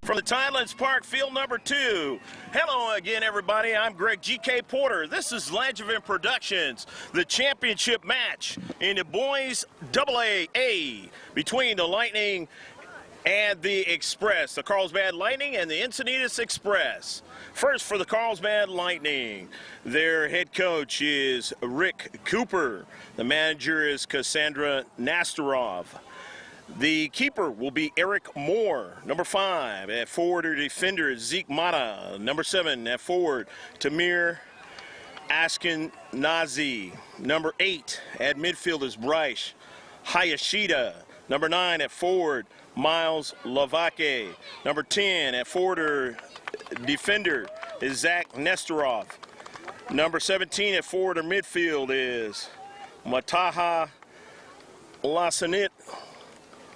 From the Tidelands Park, field number 2. Hello again, everybody. I'm Greg G.K. Porter. This is Langevin Productions, the championship match in the boys AA between the Lightning and the Express, the Carlsbad Lightning and the Encinitas Express. First for the Carlsbad Lightning, their head coach is Rick Cooper. The manager is Cassandra Nastarov. The keeper will be Eric Moore. Number 5 at forward or defender is Zeke Mata. Number 7 at forward, Tamir Ashkenazi. Number 8 at midfield is Bryce Hayashida. Number 9 at forward, Miles Lavake. Number 10 at forward or defender is Zach Nestorov. Number 17 at forward or midfield is Mataha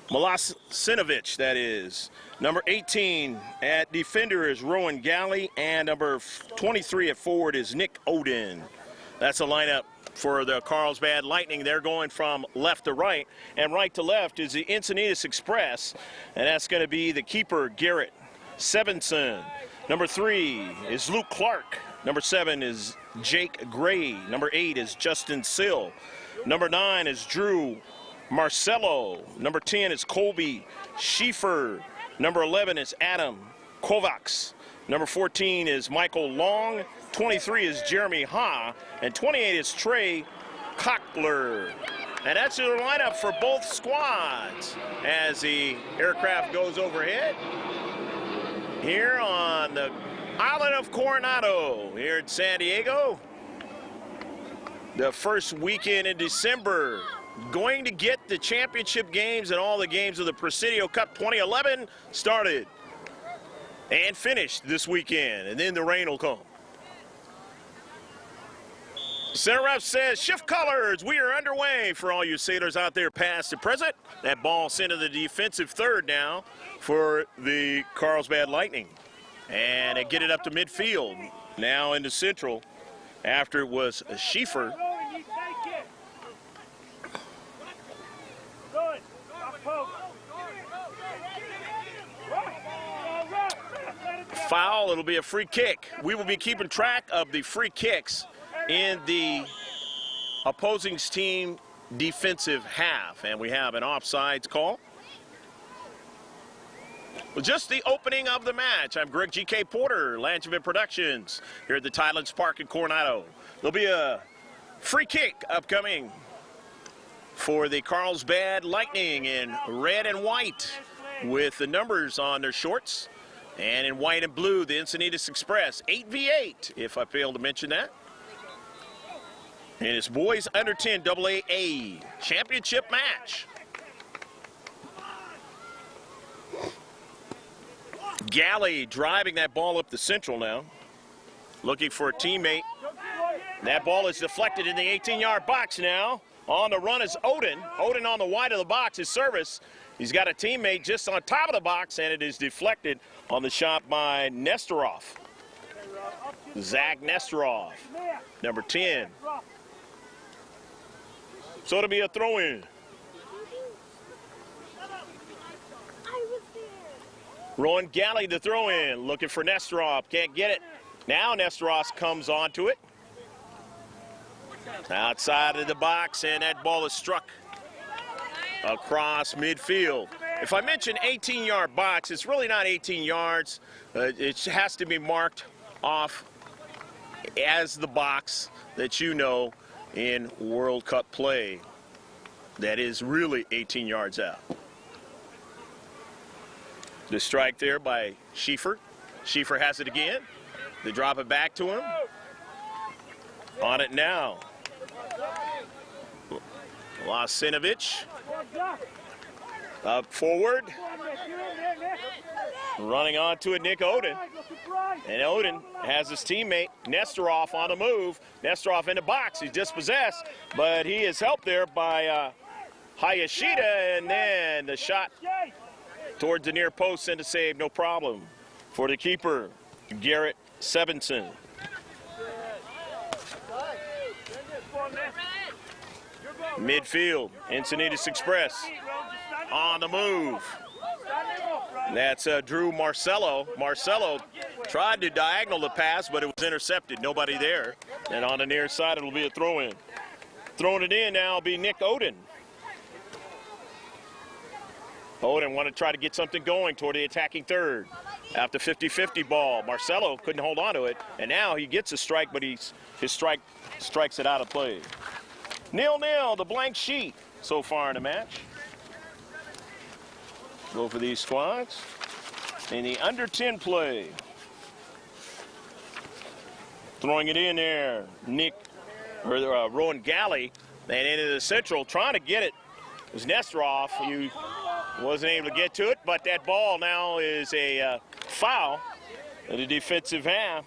Milasinovic, that is. Number 18 at defender is Rowan Galley, and number 23 at forward is Nick Odin. That's a lineup for the Carlsbad Lightning. They're going from left to right, and right to left is the Encinitas Express, and that's going to be the keeper, Garrett Sevenson. Number 3 is Luke Clark. Number 7 is Jake Gray. Number 8 is Justin Sill. Number 9 is Drew Marcelo. Number 10 is Colby Schiefer. Number 11 is Adam Kovacs. Number 14 is Michael Long. 23 is Jeremy Ha. And 28 is Trey Cockler. And that's your lineup for both squads as the aircraft goes overhead here on the island of Coronado here in San Diego. The first weekend in December. Going to get the championship games and all the games of the Presidio Cup 2011 started and finished this weekend, and then the rain will come. Center ref says, shift colors, we are underway for all you sailors out there past and present. That ball sent to the defensive third now for the Carlsbad Lightning. And they get it up to midfield, now into central, after it was Schiefer. Foul, it'll be a free kick. We will be keeping track of the free kicks in the opposing team defensive half, and we have an offsides call. Well, just the opening of the match. I'm Greg G.K. Porter, Langevin Productions, here at the Tidelands Park in Coronado. There'll be a free kick upcoming for the Carlsbad Lightning in red and white with the numbers on their shorts. And in white and blue, the Encinitas Express, 8v8, if I failed to mention that. And it's boys under 10 AA championship match. Galley driving that ball up the central now, looking for a teammate. That ball is deflected in the 18-yard box now. On the run is Odin. Odin on the wide of the box, his service. He's got a teammate just on top of the box, and it is deflected on the shot by Nestorov. Zach Nestorov, number 10. So it'll be a throw-in. Rowan Galley to throw in, looking for Nestorov, can't get it. Now Nestorov comes onto it. Outside of the box, and that ball is struck across midfield. If I mention 18-yard box, it's really not 18 yards. It has to be marked off as the box that you know in World Cup play. That is really 18 yards out. The strike there by Schiefer. Schiefer has it again. They drop it back to him. On it now. Lasinovic. Up forward. Running onto it, Nick Oden. And Oden has his teammate Nesterov on the move. Nesterov in the box. He's dispossessed, but he is helped there by Hayashida, and then the shot towards the near post and a save, no problem for the keeper, Garrett Sevenson. Midfield, Encinitas Express on the move. That's Drew Marcello. Marcello tried to diagonal the pass, but it was intercepted. Nobody there. And on the near side, it'll be a throw-in. Throwing it in now will be Nick Oden. Oden want to try to get something going toward the attacking third. After 50-50 ball, Marcello couldn't hold on to it, and now he gets a strike, but his strike strikes it out of play. 0-0, the blank sheet so far in the match. Go for these squads. In the under 10 play. Throwing it in there, Rowan Galley, and into the central, trying to get it. It was Nesterov. He wasn't able to get to it, but that ball now is a foul in the defensive half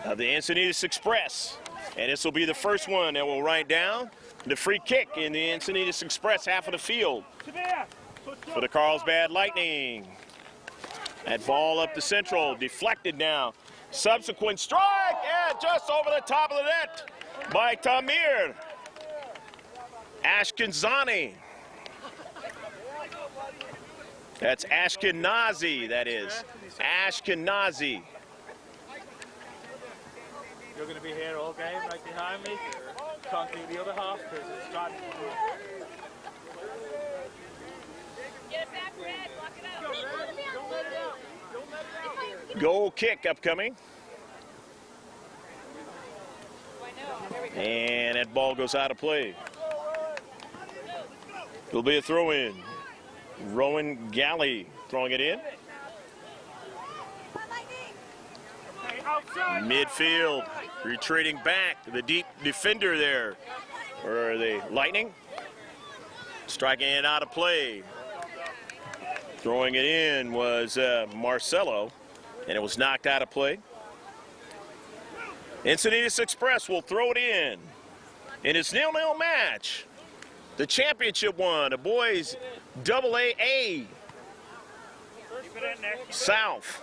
of the Encinitas Express. And this will be the first one that will write down the free kick in the Encinitas Express half of the field for the Carlsbad Lightning. That ball up the central, deflected now. Subsequent strike, and just over the top of the net by Tamir Ashkenazani. That's Ashkenazi, that is. Ashkenazi. You're going to be here all game, right behind me. Can't do the other half because it's starting. Get it back, Brad. Block it up. Goal kick upcoming. And that ball goes out of play. It'll be a throw-in. Rowan Galley throwing it in. Midfield, retreating back. The deep defender there for the Lightning. Striking it out of play. Throwing it in was Marcello, and it was knocked out of play. Encinitas Express will throw it in. In its 0-0 match, the championship one, the boys AA South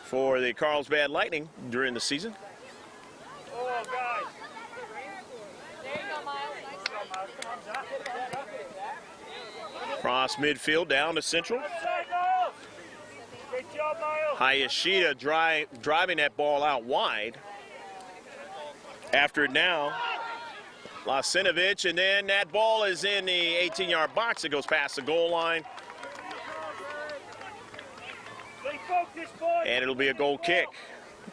for the Carlsbad Lightning during the season. Oh, guys. There you go, Miles. Cross midfield down to central. Good job, Miles. Hayashida driving that ball out wide. After it now, Lasinovic, and then that ball is in the 18-yard box. It goes past the goal line. And it'll be a goal kick.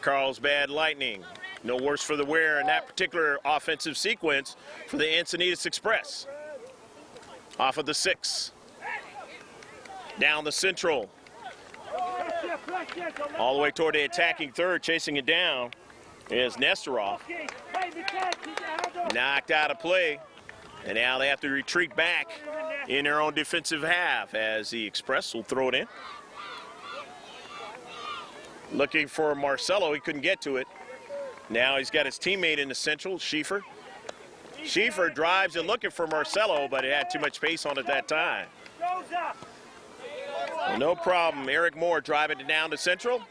Carlsbad Lightning. No worse for the wear in that particular offensive sequence for the Encinitas Express. Off of the 6. Down the central. All the way toward the attacking third, chasing it down is Nesterov. Knocked out of play. And now they have to retreat back in their own defensive half as the Express will throw it in. Looking for Marcello, he couldn't get to it. Now he's got his teammate in the central, Schieffer. Schieffer drives and looking for Marcello, but it had too much pace on it that time. Well, no problem. Eric Moore driving it down to central.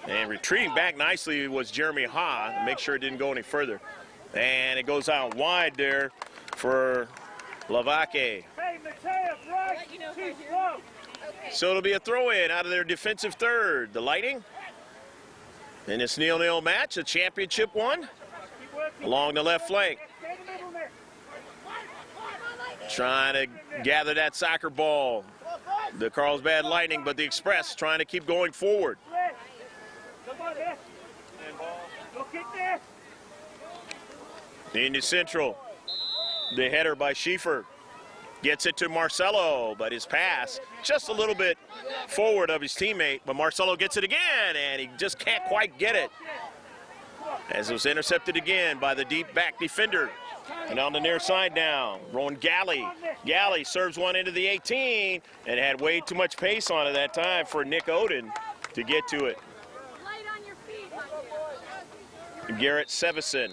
And retreating back nicely was Jeremy Ha to make sure it didn't go any further. And it goes out wide there for Lavake. So it'll be a throw-in out of their defensive third. The Lightning in this 0-0 match, a championship one, along the left flank. Trying to gather that soccer ball. The Carlsbad Lightning, but the Express trying to keep going forward. In the central, the header by Schieffer. Gets it to Marcello, but his pass just a little bit forward of his teammate. But Marcello gets it again, and he just can't quite get it. As it was intercepted again by the deep back defender And on the near side now, Rowan Galley. Galley serves one into the 18 and had way too much pace on it that time for Nick Oden to get to it. Light on your feet, my dear. Garrett Sevison.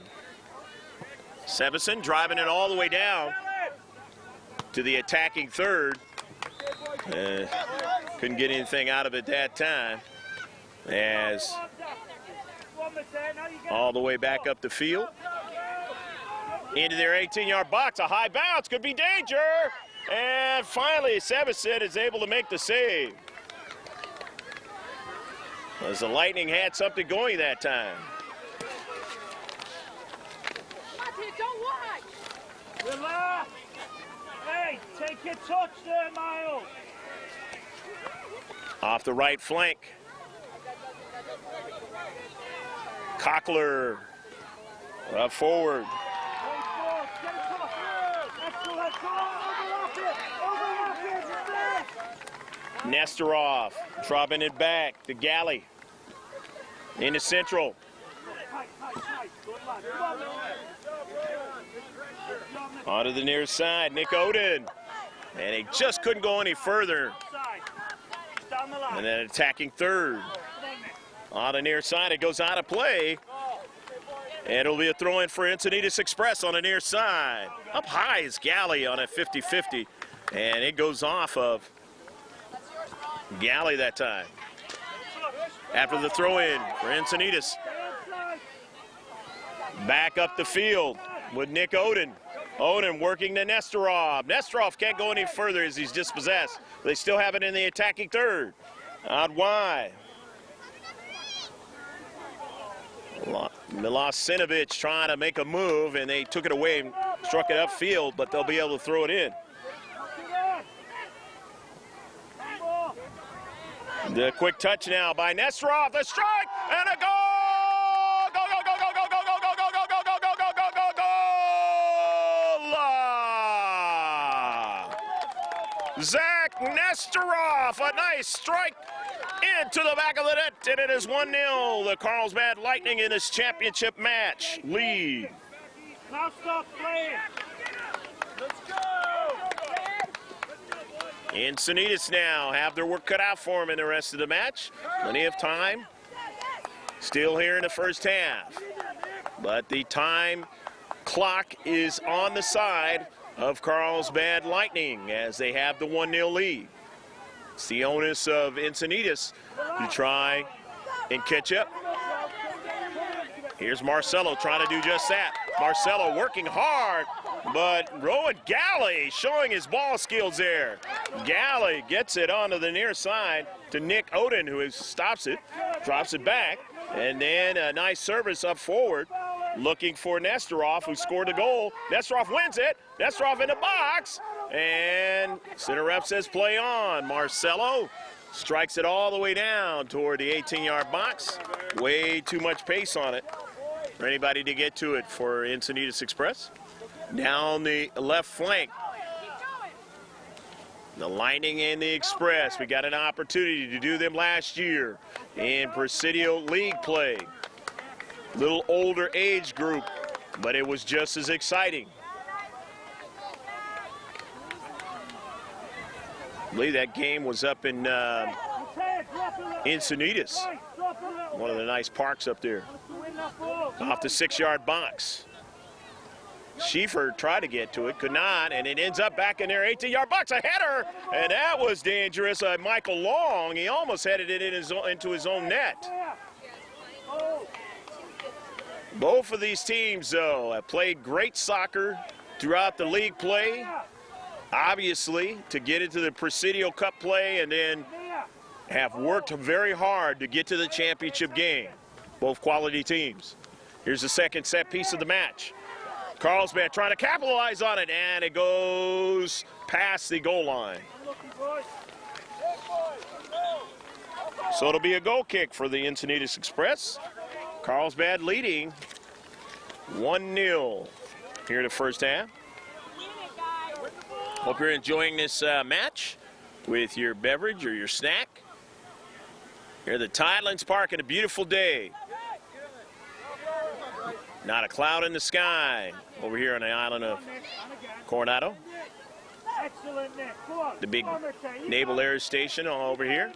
Sevison driving it all the way down to the attacking third. Couldn't get anything out of it that time. As all the way back up the field. Into their 18-yard box, a high bounce, could be danger. And finally, Sevison is able to make the save. As the Lightning had something going that time. Don't watch. Relax. Hey, take your touch there, Miles. Off the right flank. Cockler up forward. Nesterov dropping it back to Galley. Into Central. Onto the near side, Nick Oden. And he just couldn't go any further. And then attacking third. On the near side, it goes out of play. And it'll be a throw-in for Encinitas Express on the near side. Up high is Galley on a 50-50. And it goes off of Galley that time. After the throw-in for Encinitas. Back up the field with Nick Oden. Oden working to Nesterov. Nesterov can't go any further as he's dispossessed. They still have it in the attacking third. Out wide. Milosinovic trying to make a move, and they took it away and struck it upfield, but they'll be able to throw it in. The quick touch now by Nesterov. The strike and a goal! Go, go, go, go, go, go, go, go, go, go, go, go, go, go, go, go, goal! Zach Nesterov, a nice strike into the back of the net, and it is 1-0. The Carlsbad Lightning in this championship match lead. Now stop playing. Let's go. Encinitas now have their work cut out for them in the rest of the match. Plenty of time. Still here in the first half. But the time clock is on the side of Carlsbad Lightning as they have the 1-0 lead. It's the onus of Encinitas to try and catch up. Here's Marcelo trying to do just that. Marcelo working hard, but Rowan Galley showing his ball skills there. Galley gets it onto the near side to Nick Oden, who stops it, drops it back, and then a nice service up forward, looking for Nesterov, who scored the goal. Nesterov wins it. Nesterov in the box, and center rep says play on. Marcelo strikes it all the way down toward the 18-yard box. Way too much pace on it for anybody to get to it for Encinitas Express. Down the left flank, the Lightning and the Express. We got an opportunity to do them last year in Presidio League play. Little older age group, but it was just as exciting. I believe that game was up in Encinitas, one of the nice parks up there, off the 6-yard box. Schieffer tried to get to it, could not, and it ends up back in their 18-yard box. A header, and that was dangerous. Michael Long, he almost headed it into his own net. Both of these teams, though, have played great soccer throughout the league play. Obviously, to get into the Presidio Cup play, and then have worked very hard to get to the championship game. Both quality teams. Here's the second set piece of the match. Carlsbad trying to capitalize on it, and it goes past the goal line. So it'll be a goal kick for the Encinitas Express. Carlsbad leading 1-0 here in the first half. Hope you're enjoying this match with your beverage or your snack. Here at the Tidelands Park on a beautiful day. Not a cloud in the sky over here on the island of Coronado. Excellent, Nick. Come on. The big Come on, Mick. Naval Air Station all over here.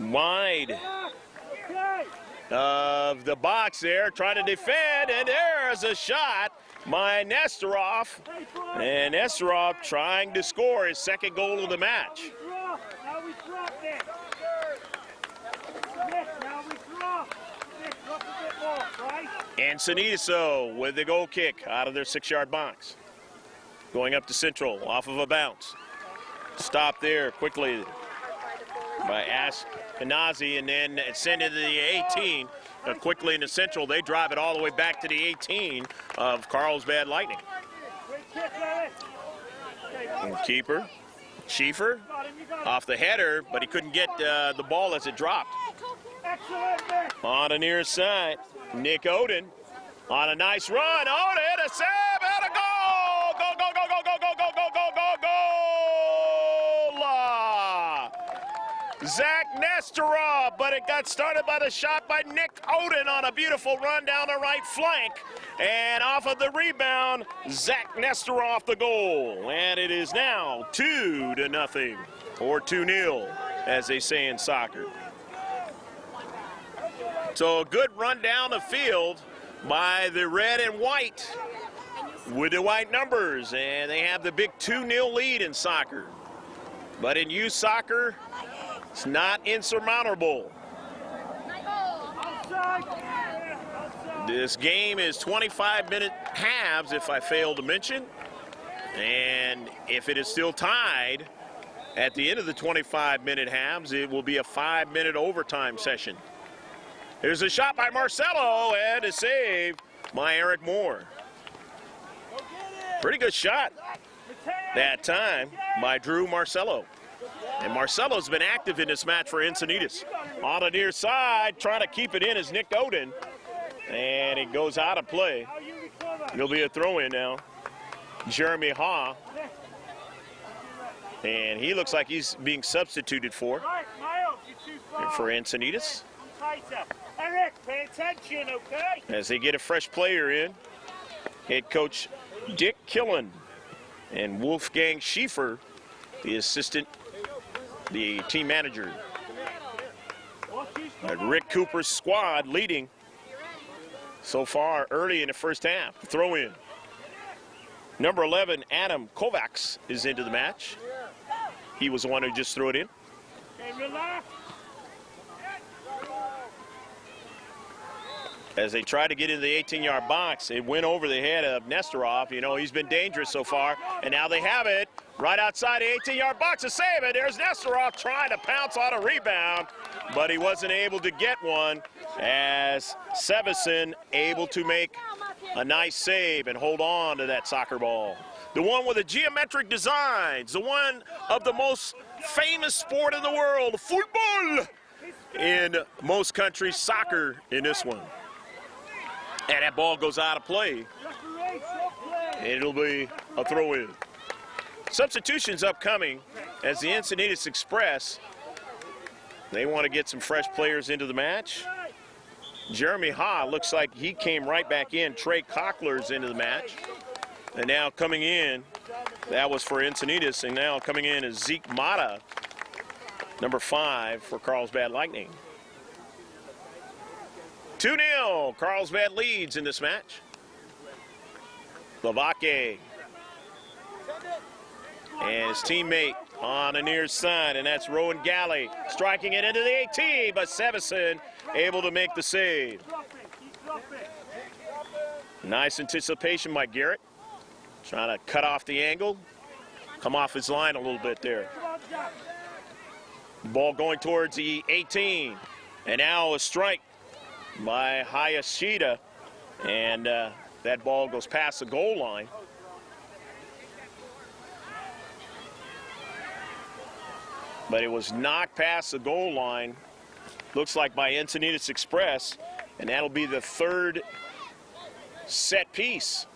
Wide Okay. of the box there, trying to defend, and there's a shot by Nesterov. And Nesterov trying to score his second goal of the match. Now we drop, Nick. Nick, now we drop. Nick, drop a bit more, right? Encinitas with the goal kick out of their 6-yard box. Going up to Central off of a bounce. Stop there quickly by Ashkenazi, and then send into the 18. Quickly into Central, they drive it all the way back to the 18 of Carlsbad Lightning. And keeper, Schieffer, off the header, but he couldn't get the ball as it dropped. On the near side, Nick Oden on a nice run. Oden, a save, and a goal! Go, go, go, go, go, go, go, go, go, go, goal! Zach Nesterov, but it got started by the shot by Nick Oden on a beautiful run down the right flank. And off of the rebound, Zach Nesterov the goal. And it is now 2-0, or 2-0, as they say in soccer. So a good run down the field by the red and white with the white numbers. And they have the big 2-0 lead in soccer. But in youth soccer, it's not insurmountable. This game is 25-minute halves, if I fail to mention. And if it is still tied at the end of the 25-minute halves, it will be a 5-minute overtime session. Here's a shot by Marcelo and a save by Eric Moore. Pretty good shot that time by Drew Marcelo. And Marcelo's been active in this match for Encinitas. On the near side, trying to keep it in is Nick Oden. And it goes out of play. It'll be a throw-in now. Jeremy Haw. And he looks like he's being substituted for Encinitas. Eric, pay attention, okay? As they get a fresh player in, head coach Dick Killen and Wolfgang Schieffer, the assistant, the team manager. Rick Cooper's squad leading so far early in the first half. Throw in. Number 11, Adam Kovacs, is into the match. He was the one who just threw it in. As they try to get into the 18-yard box, it went over the head of Nesterov. You know, he's been dangerous so far. And now they have it right outside the 18-yard box to save it. There's Nesterov trying to pounce on a rebound, but he wasn't able to get one, as Sevison able to make a nice save and hold on to that soccer ball. The one with the geometric designs, the one of the most famous sport in the world, football, in most countries, soccer in this one. And that ball goes out of play. And it'll be a throw-in. Substitutions upcoming as the Encinitas Express, they want to get some fresh players into the match. Jeremy Ha looks like he came right back in. Trey Cockler's into the match. And now coming in, that was for Encinitas, and now coming in is Zeke Mata, number 5 for Carlsbad Lightning. 2-0, Carlsbad leads in this match. Lavake and his teammate on the near side, and that's Rowan Galley striking it into the 18, but Sevison able to make the save. Nice anticipation by Garrett, trying to cut off the angle, come off his line a little bit there. Ball going towards the 18, and now a strike by Hayashida, and that ball goes past the goal line. But it was knocked past the goal line, looks like by Encinitas Express, and that'll be the third set piece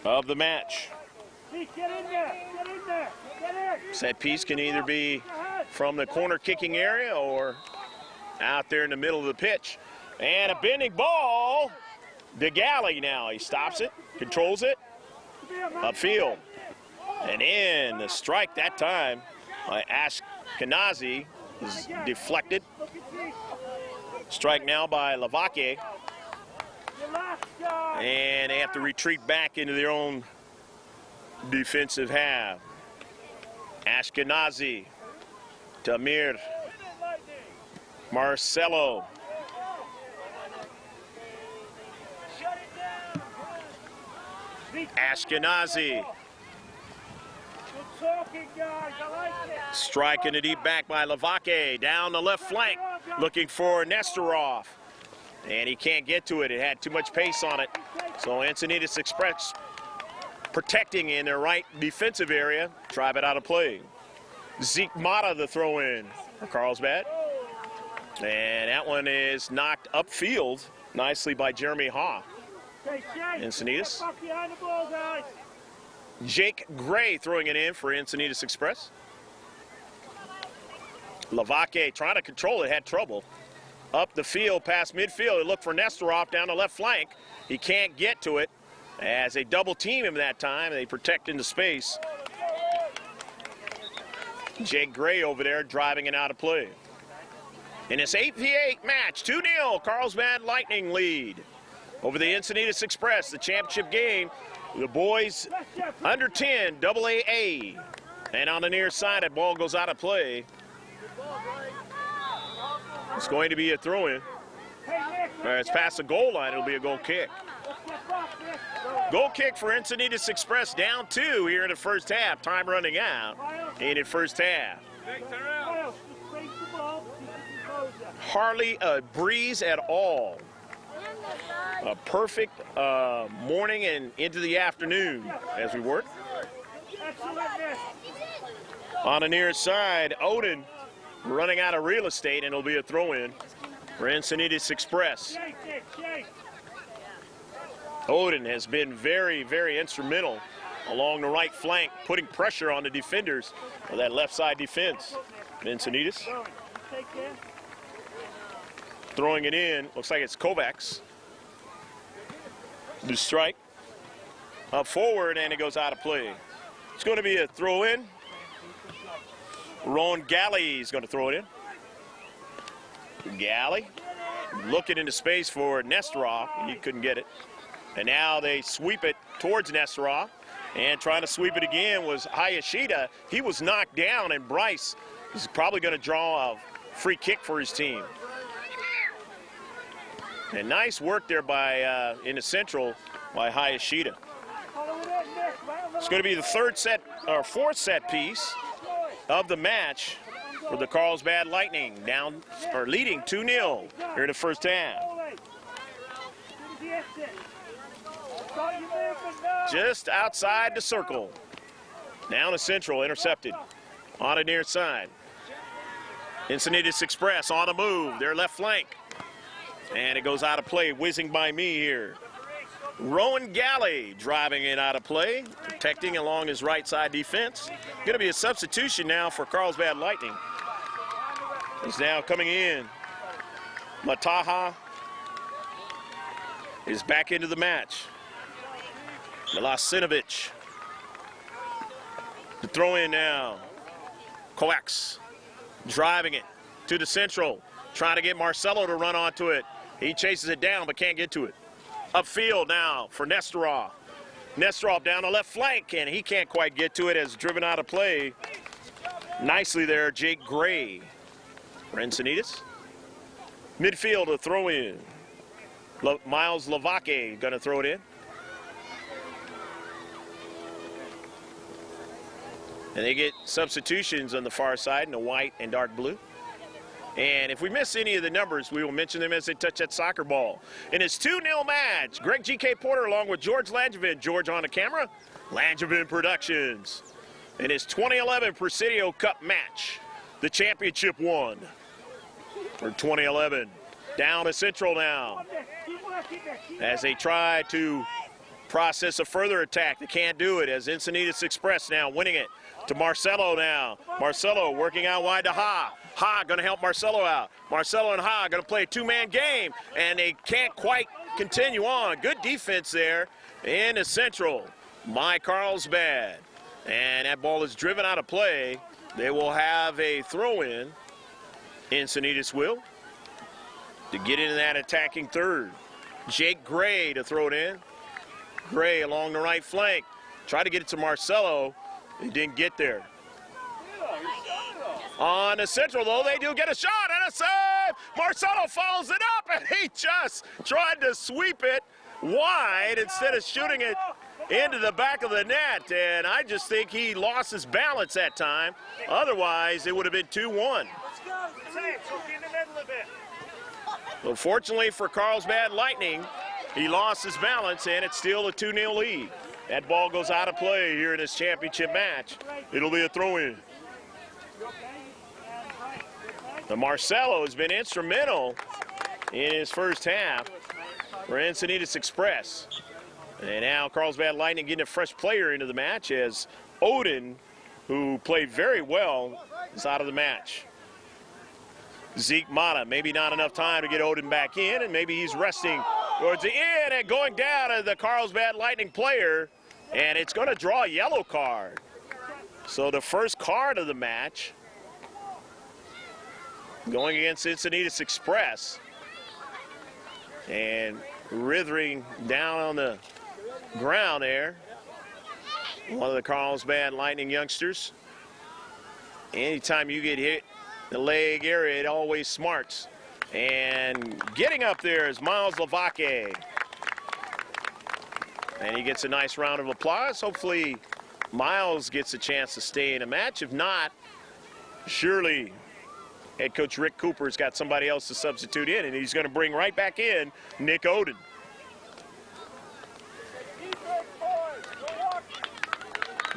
of the match. Set piece can either be from the corner kicking area or out there in the middle of the pitch. And a bending ball. De Galley now. He stops it, controls it. Upfield. And in the strike that time by Ashkenazi is deflected. Strike now by Lavake. And they have to retreat back into their own defensive half. Ashkenazi, Tamir, Marcelo. Ashkenazi. Strike in the deep back by Lavake. Down the left flank, looking for Nestorov. And he can't get to it. It had too much pace on it. So Encinitas Express protecting in their right defensive area. Drive it out of play. Zeke Mata the throw in for Carlsbad. And that one is knocked upfield nicely by Jeremy Haw. Encinitas. Jake Gray throwing it in for Encinitas Express. Lavake trying to control it, had trouble. Up the field, past midfield, they look for Nestorov down the left flank. He can't get to it. As they double team him that time, they protect into space. Jake Gray over there driving it out of play. In this 8v8 match, 2-0, Carlsbad Lightning lead over the Encinitas Express, the championship game. The boys under 10, AAA. And on the near side, that ball goes out of play. It's going to be a throw-in. It's past the goal line, it'll be a goal kick. Goal kick for Encinitas Express, down 2 here in the first half. Time running out in the first half. Hardly a breeze at all. A perfect morning and into the afternoon as we work. On the near side, Odin running out of real estate, and it'll be a throw-in for Encinitas Express. Odin has been very, very instrumental along the right flank, putting pressure on the defenders of that left side defense. Encinitas throwing it in, looks like it's Kovacs. The strike up forward, and it goes out of play. It's going to be a throw-in. Ron Galley is going to throw it in. Galley looking into space for Nestorov. He couldn't get it. And now they sweep it towards Nestorov. And trying to sweep it again was Hayashida. He was knocked down, and Bryce is probably going to draw a free kick for his team. And nice work there by in the central by Hayashida. It's going to be the fourth set piece of the match for the Carlsbad Lightning, leading 2-0 here in the first half. Just outside the circle. Down the central, intercepted on the near side. Encinitas Express on the move, their left flank. And it goes out of play, whizzing by me here. Rowan Galley driving it out of play, protecting along his right side defense. Going to be a substitution now for Carlsbad Lightning. He's now coming in. Mataha is back into the match. Milasinovic. The throw in now. Kovacs driving it to the central. Trying to get Marcelo to run onto it. He chases it down but can't get to it. Upfield now for Nestorov. Nestorov down the left flank, and he can't quite get to it as driven out of play. Nicely there, Jake Gray for Encinitas. Midfield to throw in. Miles Lavake going to throw it in. And they get substitutions on the far side in the white and dark blue. And if we miss any of the numbers, we will mention them as they touch that soccer ball. In his 2-0 match, Greg G.K. Porter along with George Langevin. George on the camera, Langevin Productions. In his 2011 Presidio Cup match, the championship won for 2011. Down to central now as they try to process of further attack. They can't do it as Encinitas Express now winning it to Marcelo now. Marcelo working out wide to Ha. Ha going to help Marcelo out. Marcelo and Ha going to play a two-man game, and they can't quite continue on. Good defense there in the central by Carlsbad. And that ball is driven out of play. They will have a throw-in. Encinitas will to get into that attacking third. Jake Gray to throw it in. Gray along the right flank. Tried to get it to Marcelo. He didn't get there. On the central, though, they do get a shot and a save. Marcelo follows it up, and he just tried to sweep it wide instead of shooting it into the back of the net. And I just think he lost his balance that time. Otherwise, it would have been 2-1. Well, fortunately for Carlsbad Lightning, he lost his balance, and it's still a 2-0 lead. That ball goes out of play here in this championship match. It'll be a throw-in. Now Marcelo has been instrumental in his first half for Encinitas Express. And now Carlsbad Lightning getting a fresh player into the match as Odin, who played very well, is out of the match. Zeke Mata, maybe not enough time to get Odin back in, and maybe he's resting towards the end and going down to the Carlsbad Lightning player, and it's going to draw a yellow card. So the first card of the match going against Encinitas Express, and writhing down on the ground there, one of the Carlsbad Lightning youngsters. Anytime you get hit in the leg area, it always smarts. And getting up there is Miles Lavake. And he gets a nice round of applause. Hopefully Miles gets a chance to stay in a match. If not, surely head coach Rick Cooper's got somebody else to substitute in, and he's going to bring right back in Nick Odin.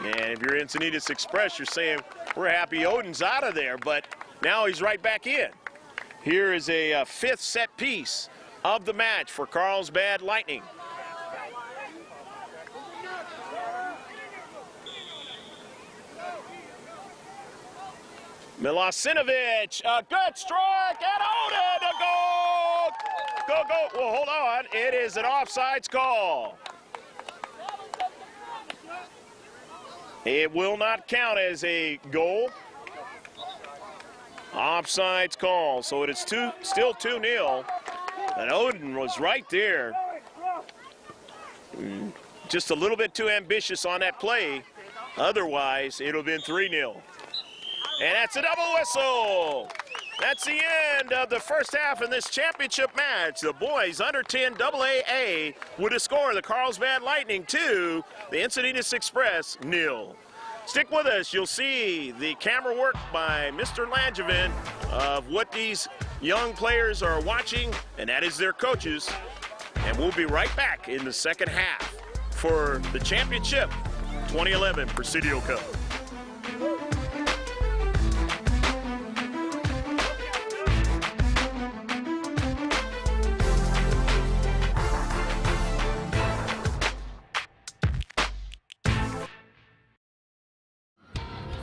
And if you're Encinitas Express, you're saying, we're happy Odin's out of there, but now he's right back in. Here is a fifth set piece of the match for Carlsbad Lightning. Milosinovic, a good strike, and Odin, a goal! Go, go, well, hold on, it is an offsides call. It will not count as a goal. Offsides call, so it is still 2-0. And Odin was right there. Just a little bit too ambitious on that play. Otherwise, it would have been 3-0. And that's a double whistle. That's the end of the first half in this championship match. The boys under 10 AAA with a score. The Carlsbad Lightning 2, the Encinitas Express 0. Stick with us. You'll see the camera work by Mr. Langevin of what these young players are watching, and that is their coaches. And we'll be right back in the second half for the championship 2011 Presidio Cup.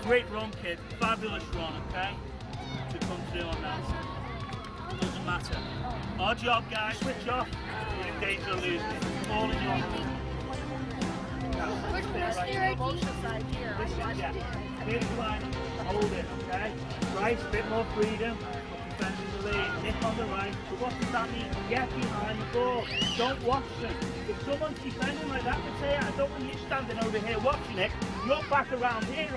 Great run, kid. Fabulous run, okay? To come through on that. Doesn't matter. Our job, guys, switch off. You're in danger of losing it. All in your hands. Listen, yeah. Here's the line. Hold it, okay? Right, a bit more freedom. Defending the lead. Nick on the right. But what does that mean? Get behind the ball. Don't watch them. If someone's defending like that, they say, I don't want you standing over here watching it. You're back around here.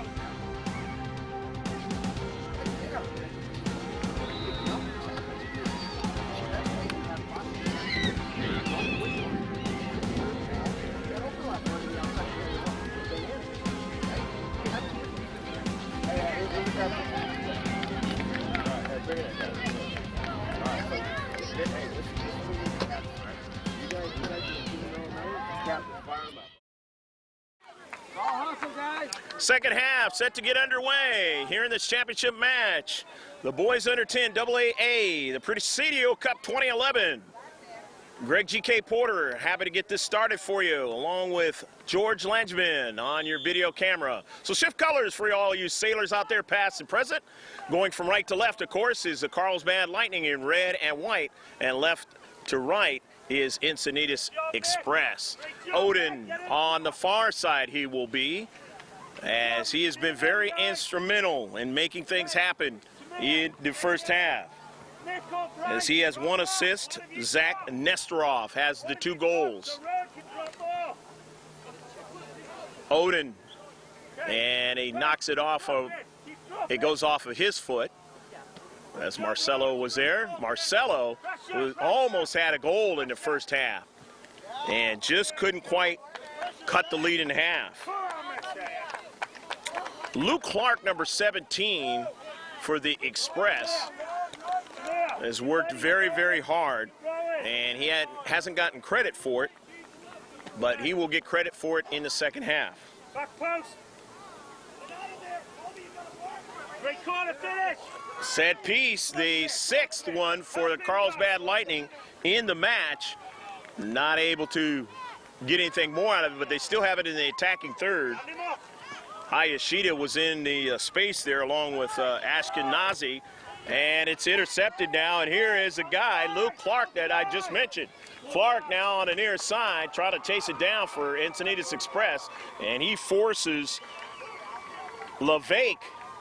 Second half set to get underway here in this championship match. The boys under 10 AAA, the Presidio Cup 2011. Greg G.K. Porter, happy to get this started for you, along with George Langevin on your video camera. So shift colors for all you sailors out there, past and present. Going from right to left, of course, is the Carlsbad Lightning in red and white, and left to right is Encinitas Express. Odin on the far side he will be, as he has been very instrumental in making things happen in the first half. As he has 1 assist, Zach Nesterov has the 2 goals. Odin, and he knocks it off of, it goes off of his foot, as Marcelo was there. Marcelo almost had a goal in the first half, and just couldn't quite cut the lead in half. Luke Clark, number 17 for the Express, has worked very, very hard, and he hasn't gotten credit for it, but he will get credit for it in the second half. Back post. Great corner finish. Set piece, the 6th one for the Carlsbad Lightning in the match. Not able to get anything more out of it, but they still have it in the attacking third. Hayashida was in the space there along with Ashkenazi, and it's intercepted now, and here is a guy, Luke Clark, that I just mentioned. Clark now on the near side, trying to chase it down for Encinitas Express, and he forces Levake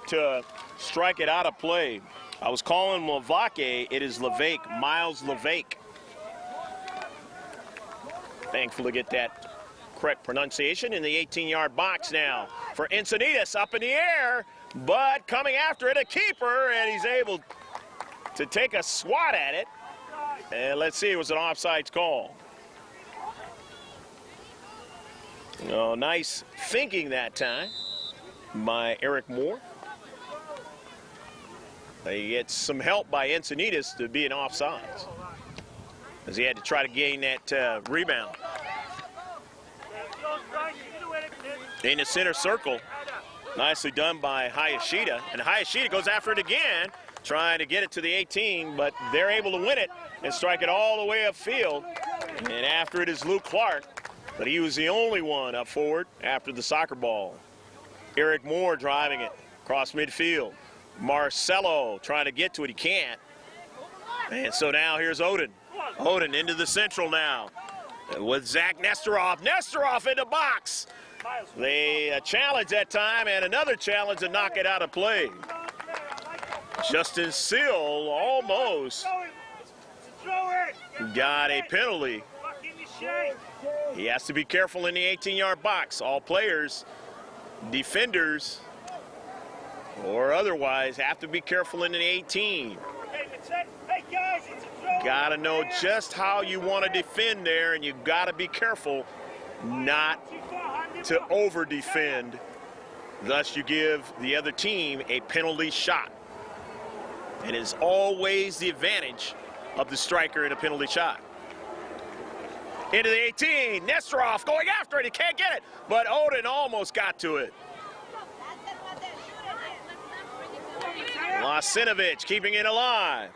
to strike it out of play. I was calling Lavake, it is Levake, Miles Levake. Thankful to get that correct pronunciation in the 18-yard box now for Encinitas, up in the air, but coming after it, a keeper, and he's able to take a swat at it. And let's see, it was an offsides call. Oh, nice thinking that time by Eric Moore. He gets some help by Encinitas to be an offsides, as he had to try to gain that rebound. In the center circle, nicely done by Hayashida, and Hayashida goes after it again, trying to get it to the 18, but they're able to win it and strike it all the way upfield. And after it is Luke Clark, but he was the only one up forward after the soccer ball. Eric Moore driving it across midfield. Marcelo trying to get to it, he can't. And so now here's Odin. Odin into the central now with Zach Nesterov. Nesterov in the box. They challenge that time, and another challenge to knock it out of play. Justin Sill almost got a penalty. He has to be careful in the 18-yard box. All players, defenders, or otherwise, have to be careful in the 18. Got to know just how you want to defend there, and you've got to be careful not to over-defend. Thus, you give the other team a penalty shot. It is always the advantage of the striker in a penalty shot. Into the 18, Nesterov going after it, he can't get it, but Odin almost got to it. Lasinovic keeping it alive.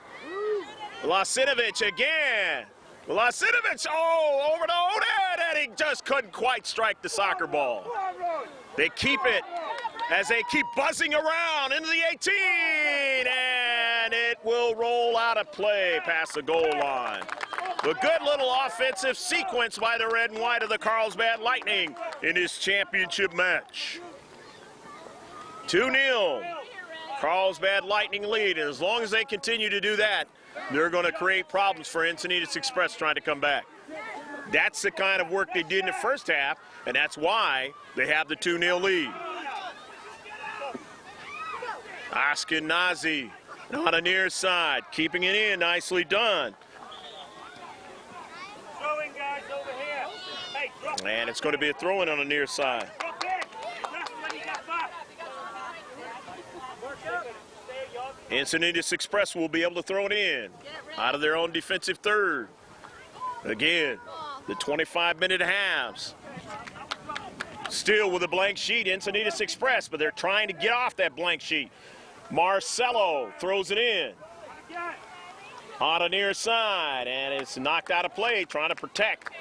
Lasinovic again. Lasinovic, over to Odin, and he just couldn't quite strike the soccer ball. They keep it as they keep buzzing around into the 18, and it will roll out of play past the goal line. A good little offensive sequence by the red and white of the Carlsbad Lightning in this championship match. 2-0. Carlsbad Lightning lead, and as long as they continue to do that, they're going to create problems for Encinitas Express trying to come back. That's the kind of work they did in the first half, and that's why they have the 2-0 lead. Ashkenazi on the near side, keeping it in, nicely done. And it's going to be a throw-in on the near side. Encinitas Express will be able to throw it in out of their own defensive third. Again, the 25-minute halves. Still with a blank sheet, Encinitas Express, but they're trying to get off that blank sheet. Marcelo throws it in. on the near side, and it's knocked out of play, trying to protect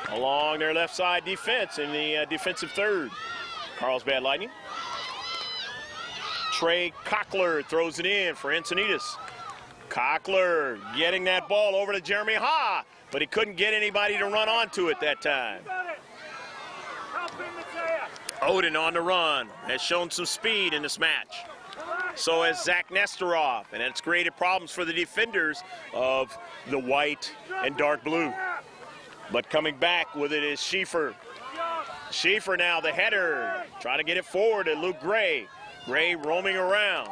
along their left side defense in the defensive third. Carlsbad Lightning. Trey Cockler throws it in for Encinitas. Cockler getting that ball over to Jeremy Ha, but he couldn't get anybody to run onto it that time. Odin on the run, has shown some speed in this match. So has Zach Nesterov, and it's created problems for the defenders of the white and dark blue. But coming back with it is Schieffer. Schieffer now, the header, trying to get it forward to Luke Gray. Gray roaming around.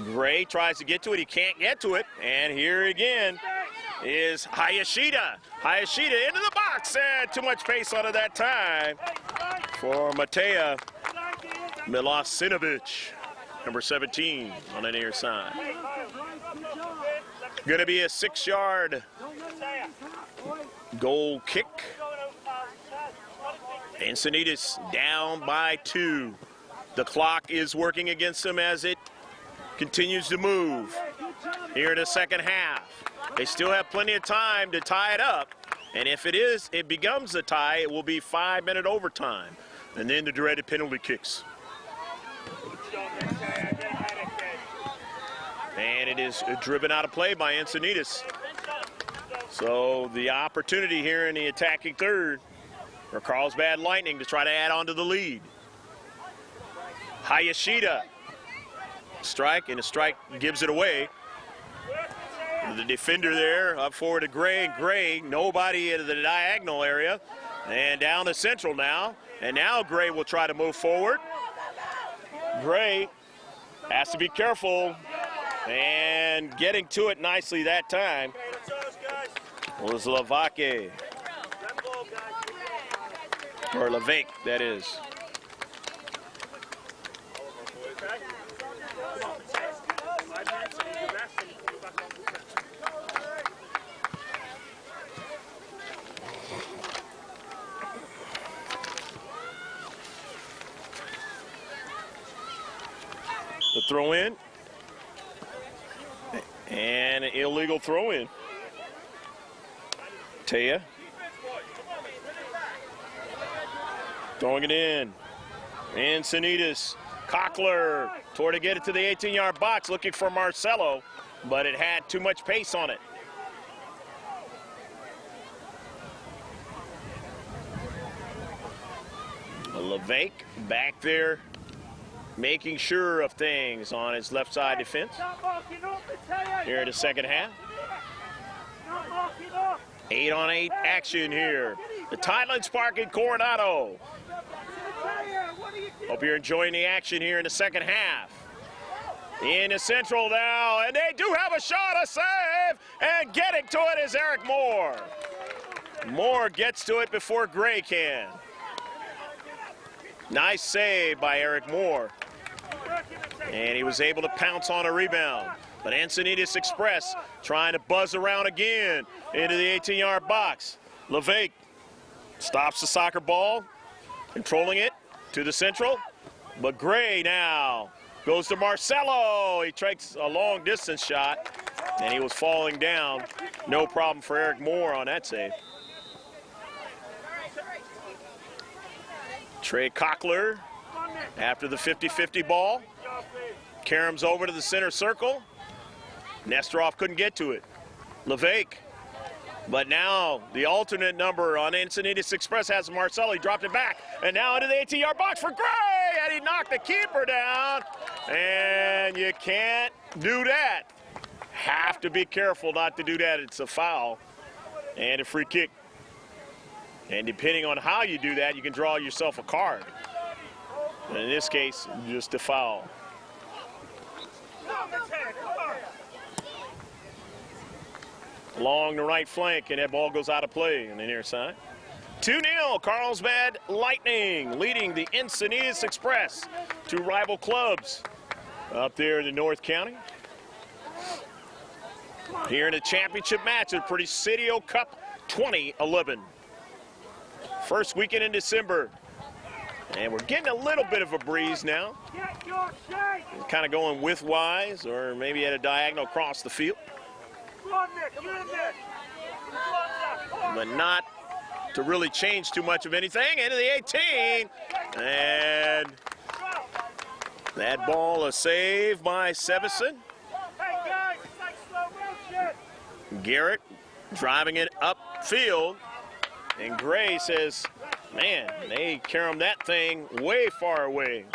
Gray tries to get to it, he can't get to it, and here again is Hayashida. Hayashida into the box, and too much pace on it that time for Mateja Milosinovic, number 17 on the near side. Gonna be a 6-yard goal kick. Encinitas down by 2. The clock is working against them as it continues to move here in the second half. They still have plenty of time to tie it up, and if it becomes a tie, it will be 5-minute overtime, and then the dreaded penalty kicks. And it is driven out of play by Encinitas. So the opportunity here in the attacking third for Carlsbad Lightning to try to add on to the lead. Hayashida, strike, and a strike gives it away. The defender there up forward to Gray. Gray, nobody in the diagonal area. And down to central now. And now Gray will try to move forward. Gray has to be careful. And getting to it nicely that time was Lavake. Or Lavake, that is. The throw in. And an illegal throw in. Taya. Throwing it in. Encinitas. Cockler toward to get it to the 18-yard box, looking for Marcelo, but it had too much pace on it. Levake back there, making sure of things on his left side defense. Here in the second half. 8-on-8 action here. The Tidelands Park in Coronado. Hope you're enjoying the action here in the second half. In the central now, and they do have a shot, a save, and getting to it is Eric Moore. Moore gets to it before Gray can. Nice save by Eric Moore. And he was able to pounce on a rebound. But Encinitas Express trying to buzz around again into the 18-yard box. Levake stops the soccer ball, controlling it to the central. But Gray now goes to Marcelo. He takes a long distance shot, and he was falling down. No problem for Eric Moore on that save. Trey Cockler after the 50-50 ball. Karam's over to the center circle. Nesterov couldn't get to it. Levake. But now the alternate number on Encinitas Express has Marcelo. He dropped it back. And now into the 18-yard box for Gray. And he knocked the keeper down. And you can't do that. Have to be careful not to do that. It's a foul and a free kick. And depending on how you do that, you can draw yourself a card. And in this case, just a foul. Along the right flank, and that ball goes out of play on the near side. 2-0, Carlsbad Lightning leading the Encinitas Express, two rival clubs up there in the North County. Here in the championship match of Presidio Cup 2011. First weekend in December. And we're getting a little bit of a breeze now. Get your shape. Kind of going widthwise or maybe at a diagonal across the field. Go on, Nick. You're in there. But not to really change too much of anything. Into the 18. And that ball a save by Sevison. Hey, guys, it's like slow motion. Garrett driving it upfield. And Gray says, man, they carry that thing way far away.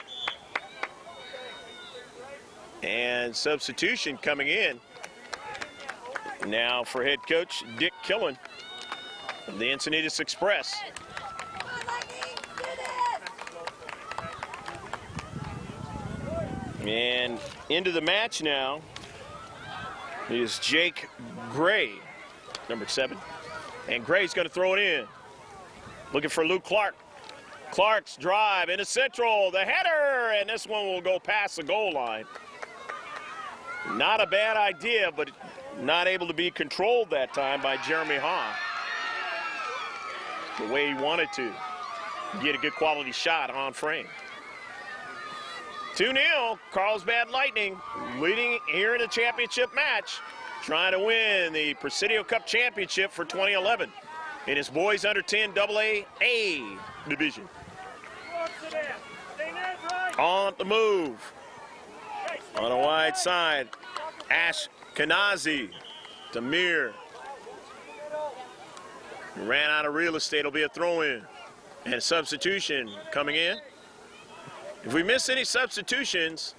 And substitution coming in now for head coach Dick Killen of the Encinitas Express. And into the match now is Jake Gray, number 7. And Gray's going to throw it in. Looking for Luke Clark. Clark's drive into central, the header, and this one will go past the goal line. Not a bad idea, but not able to be controlled that time by Jeremy Ha. The way he wanted to get a good quality shot on frame. 2-0, Carlsbad Lightning leading here in the championship match, trying to win the Presidio Cup Championship for 2011 in his boys under 10 AA division. On the move, on a wide side, Ashkenazi to Mir. Ran out of real estate, it'll be a throw-in. And a substitution coming in. If we miss any substitutions,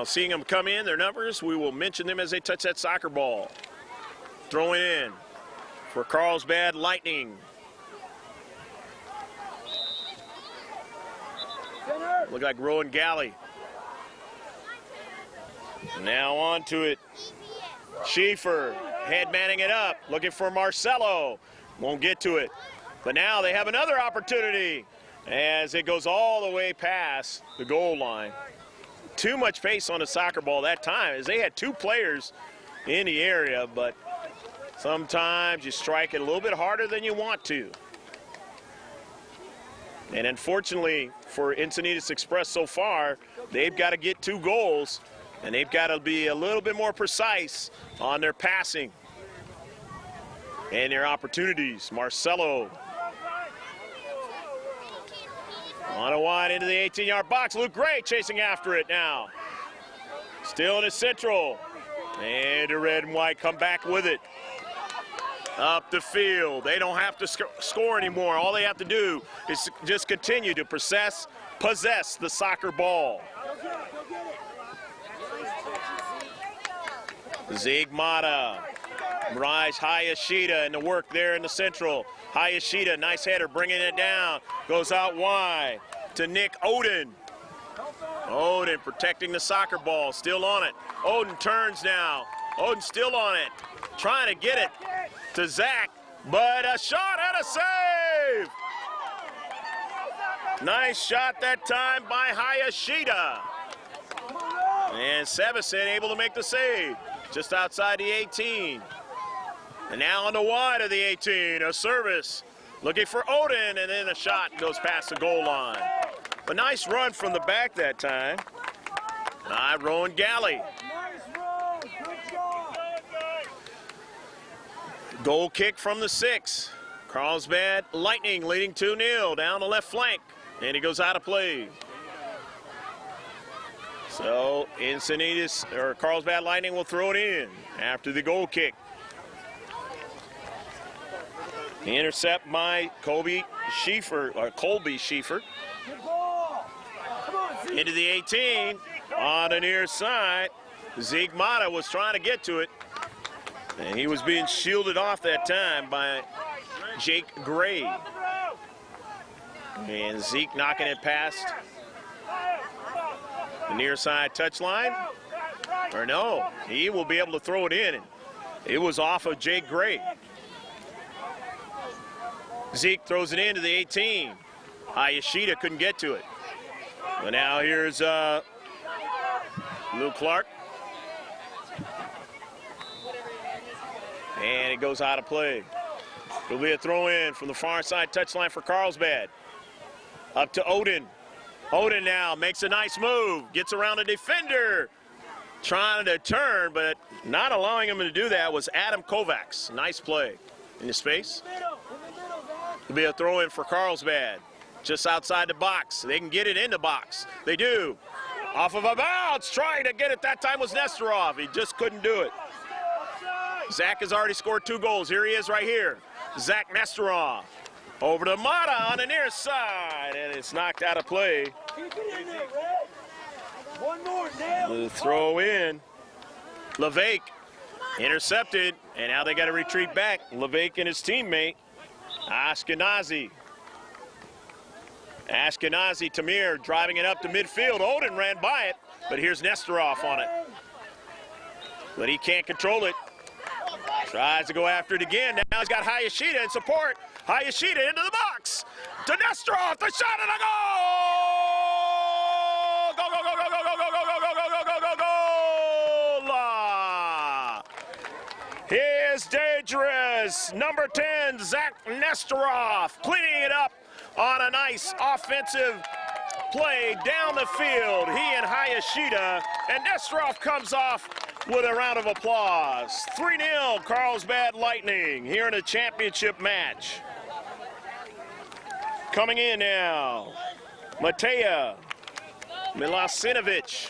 seeing them come in, their numbers, we will mention them as they touch that soccer ball. Throwing in for Carlsbad Lightning. Look like Rowan Galley. Now on to it. Schieffer head manning it up, looking for Marcelo. Won't get to it. But now they have another opportunity as it goes all the way past the goal line. Too much pace on the soccer ball that time as they had 2 players in the area, but sometimes you strike it a little bit harder than you want to. And unfortunately for Encinitas Express so far, they've got to get 2 goals, and they've got to be a little bit more precise on their passing and their opportunities. Marcelo on a wide into the 18-yard box. Luke Gray chasing after it now. Still in the central. And the red and white come back with it. Up the field. They don't have to score anymore. All they have to do is just continue to possess the soccer ball. Zigmata. Mirage Hayashida in the work there in the central. Hayashida, nice header, bringing it down. Goes out wide to Nick Oden. Oden protecting the soccer ball, still on it. Oden turns now. Oden still on it. Trying to get it to Zach, but a shot and a save! Nice shot that time by Hayashida. And Sevison able to make the save, just outside the 18. And now on the wide of the 18, a service. Looking for Oden, and then a shot goes past the goal line. A nice run from the back that time. Rowan Galley. Goal kick from the 6. Carlsbad Lightning leading 2-0 down the left flank. And he goes out of play. So Carlsbad Lightning will throw it in after the goal kick. Intercept by Colby Schieffer. Into the 18 on the near side. Zigmata was trying to get to it, and he was being shielded off that time by Jake Gray. And Zeke knocking it past the near side touchline. Or no, he will be able to throw it in. And it was off of Jake Gray. Zeke throws it into the 18. Hayashida couldn't get to it. But now here's Luke Clark. And it goes out of play. It'll be a throw in from the far side touchline for Carlsbad. Up to Odin. Odin now makes a nice move. Gets around a defender. Trying to turn, but not allowing him to do that was Adam Kovacs. Nice play in the space. It'll be a throw in for Carlsbad. Just outside the box. They can get it in the box. They do. Off of a bounce. Trying to get it that time was Nesterov. He just couldn't do it. Zach has already scored 2 goals. Here he is right here. Zach Nesterov. Over to Mata on the near side. And it's knocked out of play. One more, nail. The throw in. Levake intercepted. And now they got to retreat back. Levake and his teammate, Ashkenazi. Ashkenazi, Tamir driving it up to midfield. Odin ran by it, but here's Nesterov on it. But he can't control it. Tries to go after it again. Now he's got Hayashida in support. Hayashida into the box. To Nesterov, the shot and a goal! Go, go, go, go, go, go, go, go, go, go, go, go, go, go, go! He is dangerous. Number 10, Zach Nesterov, cleaning it up on a nice offensive play down the field. He and Hayashida, and Nesterov comes off with a round of applause. 3-0 Carlsbad Lightning here in a championship match. Coming in now, Mateja Milasinovic.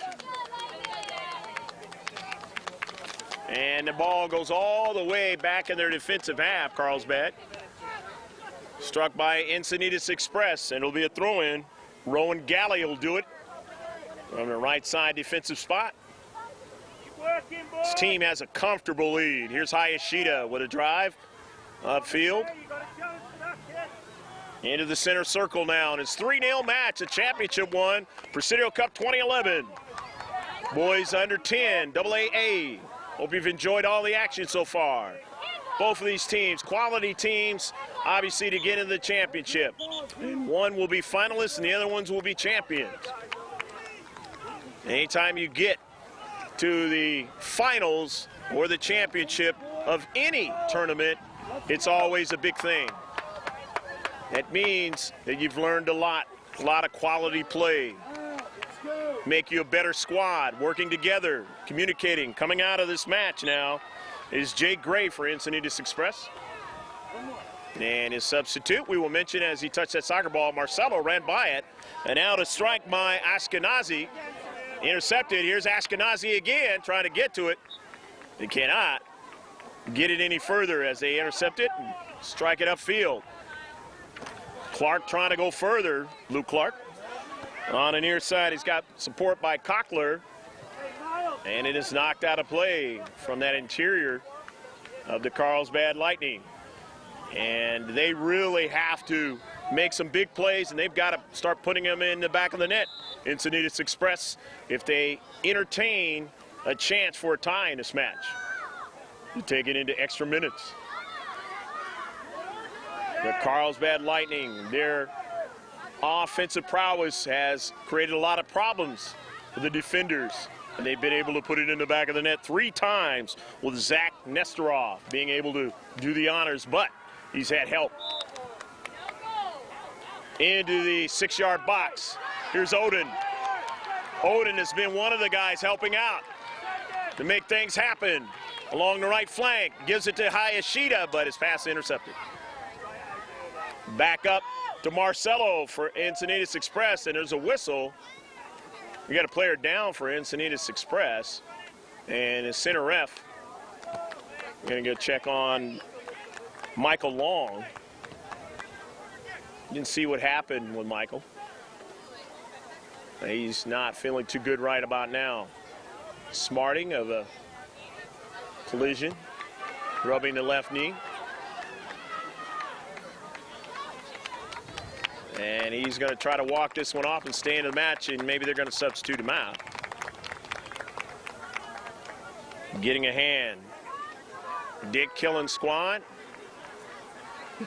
And the ball goes all the way back in their defensive half, Carlsbad. Struck by Encinitas Express, and it'll be a throw-in. Rowan Galley will do it from the right side defensive spot. This team has a comfortable lead. Here's Hayashida with a drive upfield. Into the center circle now, and it's 3-0 match, a championship one, Presidio Cup 2011. Boys under 10, AAA. Hope you've enjoyed all the action so far. Both of these teams, quality teams, obviously to get into the championship. And one will be finalists and the other ones will be champions. Anytime you get to the finals or the championship of any tournament, it's always a big thing. That means that you've learned a lot of quality play. Make you a better squad, working together, communicating. Coming out of this match now is Jake Gray for Encinitas Express. And his substitute, we will mention as he touched that soccer ball, Marcelo ran by it. And now to strike by Ashkenazi. Intercepted, here's Ashkenazi again, trying to get to it. They cannot get it any further as they intercept it and strike it upfield. Clark trying to go further, Luke Clark. On the near side, he's got support by Cockler. And it is knocked out of play from that interior of the Carlsbad Lightning. And they really have to make some big plays, and they've got to start putting them in the back of the net. Encinitas Express, if they entertain a chance for a tie in this match, to take it into extra minutes. The Carlsbad Lightning, their offensive prowess has created a lot of problems for the defenders, and they've been able to put it in the back of the net 3 times with Zach Nesterov being able to do the honors, but he's had help. Into the 6-yard box. Here's Odin. Odin has been one of the guys helping out to make things happen along the right flank. Gives it to Hayashida, but his pass intercepted. Back up to Marcelo for Encinitas Express, and there's a whistle. We got a player down for Encinitas Express, and his center ref. We're gonna go check on Michael Long. Didn't see what happened with Michael. He's not feeling too good right about now. Smarting of a collision, rubbing the left knee. And he's going to try to walk this one off and stay in the match, and maybe they're going to substitute him out. Getting a hand. Dick Killen-Squan.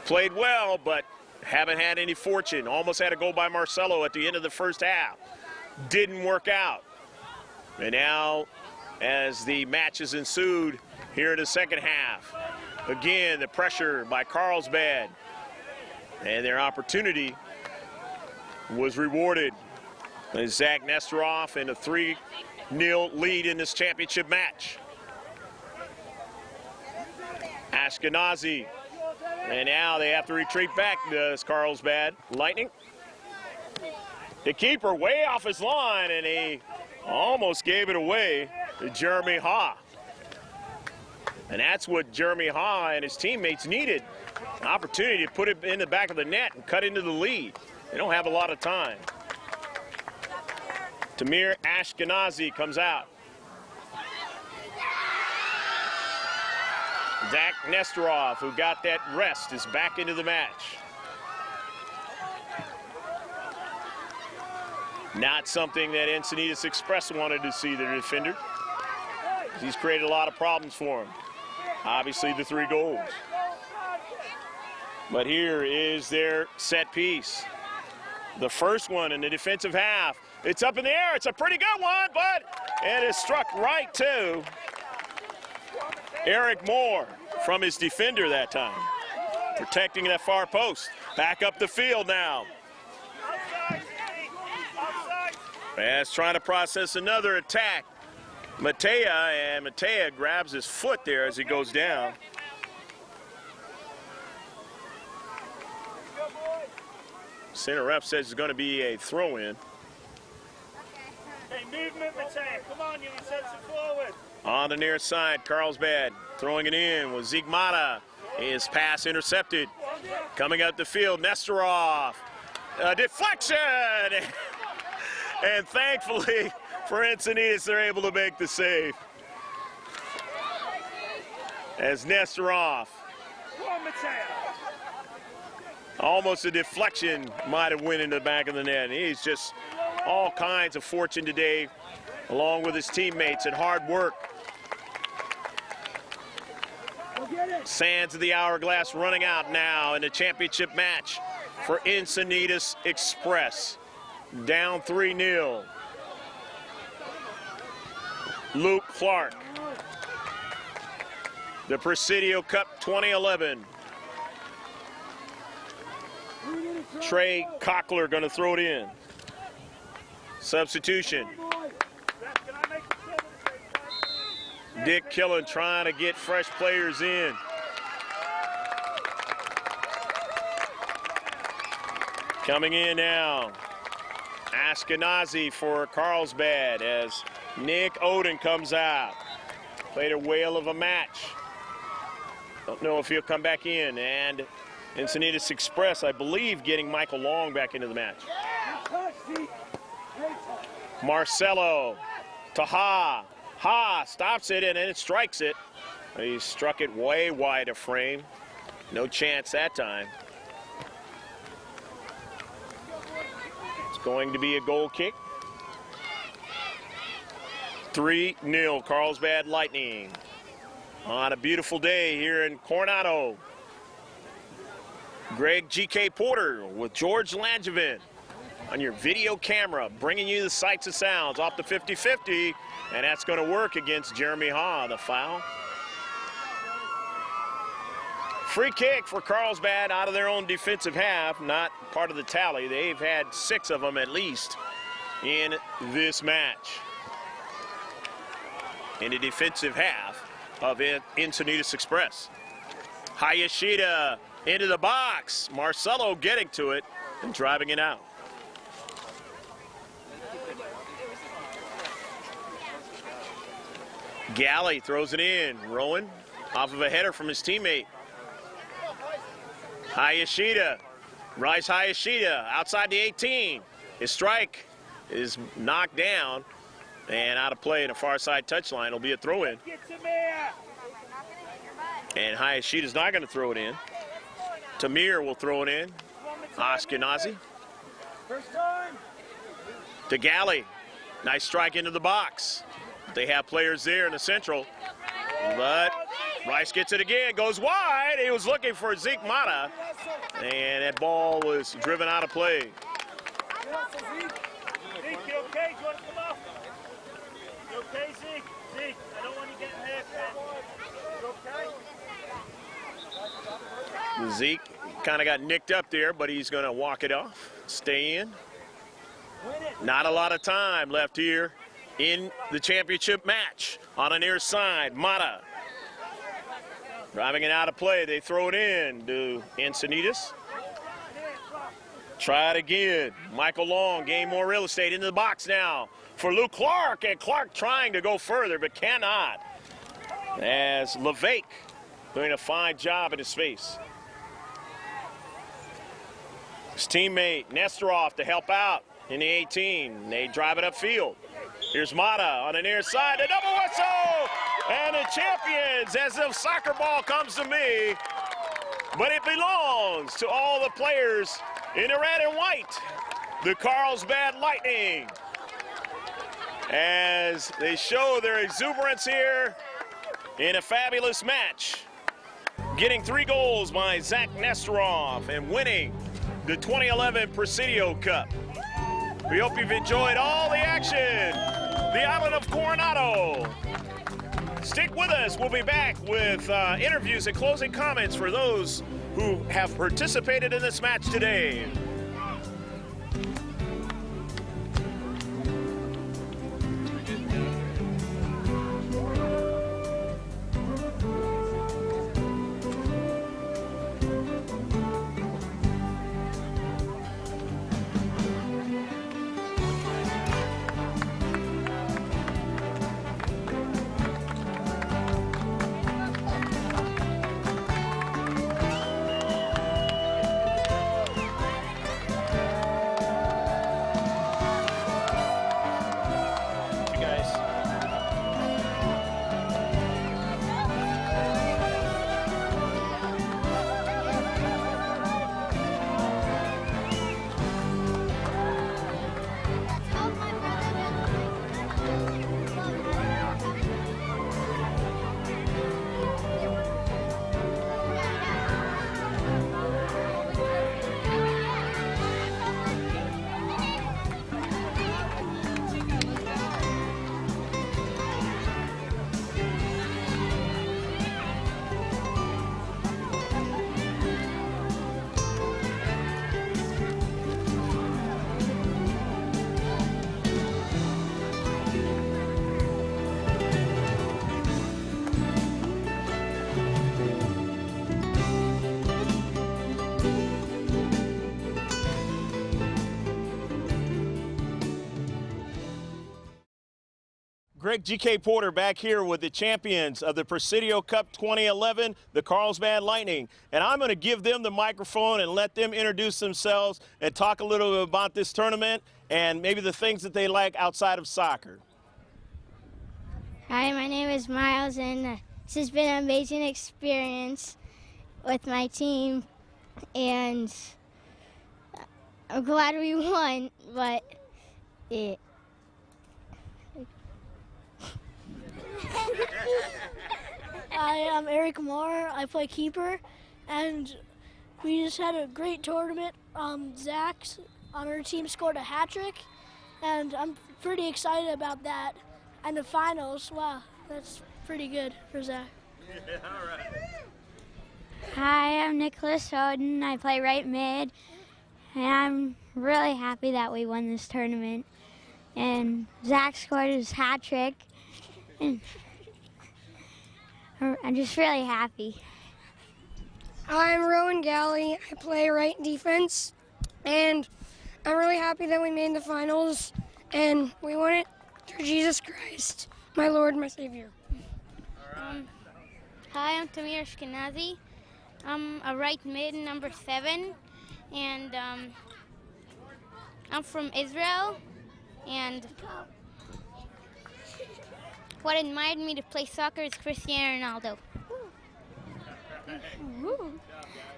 Played well, but haven't had any fortune. Almost had a goal by Marcelo at the end of the first half. Didn't work out. And now, as the match has ensued here in the second half, again, the pressure by Carlsbad. And their opportunity was rewarded. As Zach Nesterov in a 3-0 lead in this championship match. Ashkenazi. And now they have to retreat back, does Carlsbad Lightning. The keeper way off his line, and he almost gave it away to Jeremy Ha. And that's what Jeremy Ha and his teammates needed. An opportunity to put it in the back of the net and cut into the lead. They don't have a lot of time. Tamir Ashkenazi comes out. Zach Nesterov, who got that rest, is back into the match. Not something that Encinitas Express wanted to see, their defender. He's created a lot of problems for him. Obviously, the 3 goals. But here is their set piece. The first one in the defensive half. It's up in the air. It's a pretty good one, but it is struck right to Eric Moore from his defender that time. Protecting that far post. Back up the field now. As trying to process another attack. Matea grabs his foot there as he goes down. Center ref says it's going to be a throw-in. Hey, movement, Matea. Come on, you send it forward. On the near side, Carlsbad throwing it in with Zeke Mata. His pass intercepted. Coming up the field, Nesterov. Deflection! And thankfully for Encinitas, they're able to make the save. As Nesterov. Come on, Matea. Almost a deflection might have went into the back of the net. He's just all kinds of fortune today, along with his teammates and hard work. Sands of the hourglass running out now in the championship match for Encinitas Express. Down 3-0. Luke Clark. The Presidio Cup 2011. Trey Cockler going to throw it in. Substitution. Dick Killen trying to get fresh players in. Coming in now, Ashkenazi for Carlsbad as Nick Oden comes out. Played a whale of a match. Don't know if he'll come back in. And Encinitas Express, I believe, getting Michael Long back into the match. Marcelo to Ha. Ha stops it and then it strikes it. He struck it way wide of frame. No chance that time. It's going to be a goal kick. 3-0 Carlsbad Lightning on a beautiful day here in Coronado. Greg G.K. Porter with George Langevin on your video camera, bringing you the sights and sounds off the 50-50, and that's going to work against Jeremy Ha, the foul. Free kick for Carlsbad out of their own defensive half, not part of the tally. They've had 6 of them at least in this match. In the defensive half of Encinitas Express. Hayashida into the box. Marcelo getting to it and driving it out. Galley throws it in. Rowan off of a header from his teammate. Hayashida. Rice Hayashida outside the 18. His strike is knocked down and out of play in a far side touchline. It'll be a throw in. And Hayashida's not going to throw it in. Tamir will throw it in. Ashkenazi. To Galley. Nice strike into the box. They have players there in the central. But Rice gets it again. Goes wide. He was looking for Zeke Mata. And that ball was driven out of play. Zeke, you okay? Do you want to come off? You okay, Zeke? Zeke, I don't want you getting hurt, man. You okay? Zeke kind of got nicked up there, but he's going to walk it off. Stay in. Not a lot of time left here in the championship match. On the near side, Mata. Driving it out of play, they throw it in to Encinitas. Try it again. Michael Long gained more real estate into the box now for Luke Clark, and Clark trying to go further but cannot. As LeVake doing a fine job in his space. His teammate Nesterov to help out in the 18. They drive it upfield. Here's Mata on the near side, a double whistle! And the champions, as the soccer ball comes to me, but it belongs to all the players in the red and white, the Carlsbad Lightning. As they show their exuberance here in a fabulous match. Getting 3 goals by Zach Nesterov and winning the 2011 Presidio Cup. We hope you've enjoyed all the action. The island of Coronado. Stick with us. We'll be back with interviews and closing comments for those who have participated in this match today. Greg G.K. Porter back here with the champions of the Presidio Cup 2011, the Carlsbad Lightning. And I'm going to give them the microphone and let them introduce themselves and talk a little bit about this tournament and maybe the things that they like outside of soccer. Hi, my name is Miles, and this has been an amazing experience with my team. And I'm glad we won, but it... I am Eric Moore. I play keeper, and we just had a great tournament. Zach on our team scored a hat trick, and I'm pretty excited about that. And the finals, wow, that's pretty good for Zach. Yeah, all right. Hi, I'm Nicholas Oden. I play right mid, and I'm really happy that we won this tournament. And Zach scored his hat trick, and I'm just really happy. I'm Rowan Galley. I play right defense, and I'm really happy that we made the finals, and we won it through Jesus Christ, my Lord, my Savior. Hi, I'm Tamir Ashkenazi. I'm a right mid, number 7, and I'm from Israel, and what inspired me to play soccer is Cristiano Ronaldo.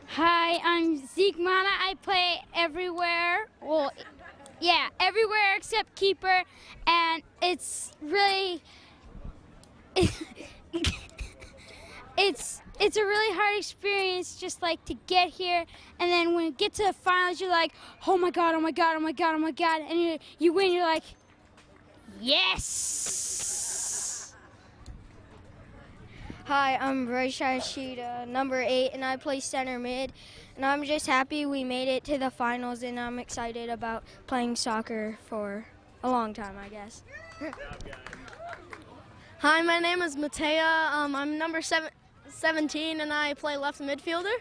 Hi, I'm Zeke Mana. I play everywhere. Well, yeah, everywhere except keeper, and it's really it's a really hard experience, just like to get here, and then when you get to the finals, you're like, oh my god, oh my god, oh my god, oh my god, and you win. You're like, yes. Hi, I'm Raisha Shida, number 8, and I play center mid. And I'm just happy we made it to the finals, and I'm excited about playing soccer for a long time, I guess. Hi, my name is Matea. I'm number 17, and I play left midfielder.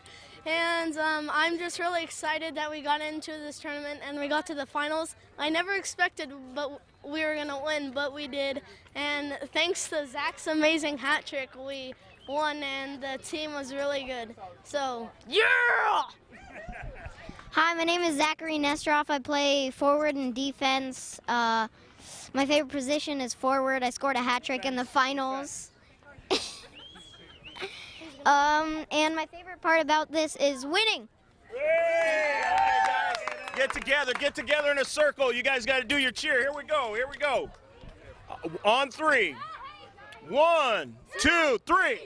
And I'm just really excited that we got into this tournament and we got to the finals. I never expected but we were going to win, but we did. And thanks to Zach's amazing hat trick, we won, and the team was really good. So, yeah! Hi, my name is Zachary Nestroff. I play forward and defense. My favorite position is forward. I scored a hat trick in the finals. And my favorite part about this is winning. Hey, all right, guys. Get together in a circle. You guys got to do your cheer. Here we go. On 3. 1, 2, 3.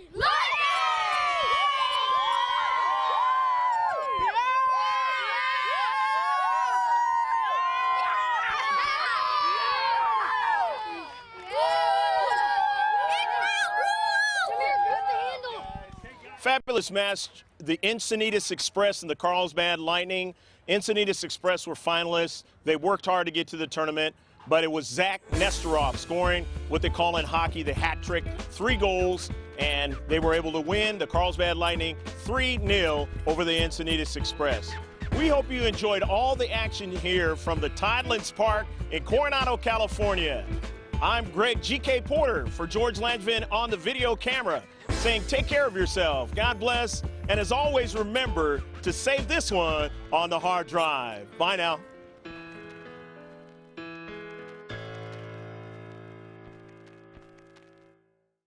Fabulous match. The Encinitas Express and the Carlsbad Lightning. Encinitas Express were finalists. They worked hard to get to the tournament, but it was Zach Nesteroff scoring what they call in hockey the hat trick, 3 goals, and they were able to win the Carlsbad Lightning 3-0 over the Encinitas Express. We hope you enjoyed all the action here from the Tidelands Park in Coronado, California. I'm Greg G.K. Porter for George Langevin on the video camera, saying take care of yourself, God bless, and as always, remember to save this one on the hard drive. Bye now.